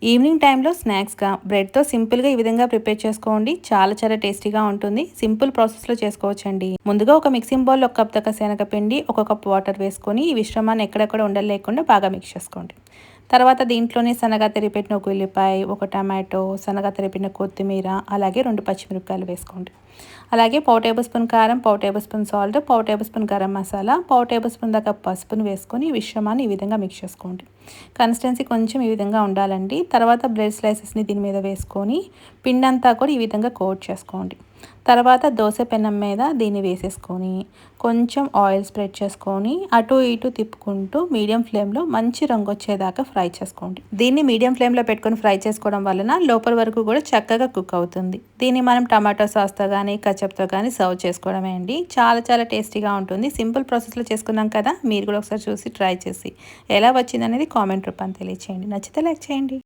Evening టైంలో స్నాక్స్గా బ్రెడ్తో సింపుల్గా ఈ విధంగా ప్రిపేర్ చేసుకోండి. చాలా టేస్టీగా ఉంటుంది. సింపుల్ ప్రాసెస్లో చేసుకోవచ్చండి. ముందుగా ఒక మిక్సింగ్ బౌల్లో ఒక కప్ దాకా శనగపిండి, ఒక కప్ వాటర్ వేసుకొని ఈ మిశ్రమాన్ని ఎక్కడెక్కడ ఉండలు లేకుండా బాగా మిక్స్ చేసుకోండి. తర్వాత దీంట్లోనే సన్నగా తరిగిపెట్టిన ఒక ఉల్లిపాయ, ఒక టమాటో, సన్నగా తరిగిన కొత్తిమీర, అలాగే 2 పచ్చిమిరపకాయలు వేసుకోండి. అలాగే పావు టేబుల్ స్పూన్ కారం, పావు టేబుల్ స్పూన్ సాల్ట్, పావు టేబుల్ స్పూన్ గరం మసాలా, పావు టేబుల్ స్పూన్ దాకా పసుపును వేసుకొని ఈ మిశ్రమాన్ని ఈ విధంగా మిక్స్ చేసుకోండి. కన్సిస్టెన్సీ కొంచెం ఈ విధంగా ఉండాలండి. తర్వాత బ్రెడ్ స్లైసెస్ని దీని మీద వేసుకొని పిండంతా కూడా ఈ విధంగా కోట్ చేసుకోండి. తర్వాత దోశ పెనం మీద దీన్ని వేసేసుకొని కొంచెం ఆయిల్ స్ప్రెడ్ చేసుకొని అటు ఇటు తిప్పుకుంటూ మీడియం ఫ్లేమ్లో మంచి రంగు వచ్చేదాకా ఫ్రై చేసుకోండి. దీన్ని మీడియం ఫ్లేమ్లో పెట్టుకొని ఫ్రై చేసుకోవడం వలన లోపల వరకు కూడా చక్కగా కుక్ అవుతుంది. దీన్ని మనం టమాటో సాస్తో కానీ కచప్తో కానీ సర్వ్ చేసుకోవడమే అండి. చాలా టేస్టీగా ఉంటుంది. సింపుల్ ప్రాసెస్లో చేసుకున్నాం కదా, మీరు కూడా ఒకసారి చూసి ట్రై చేసి ఎలా వచ్చిందనేది కామెంట్ రూపాన్ని తెలియచేయండి. నచ్చితే లైక్ చేయండి.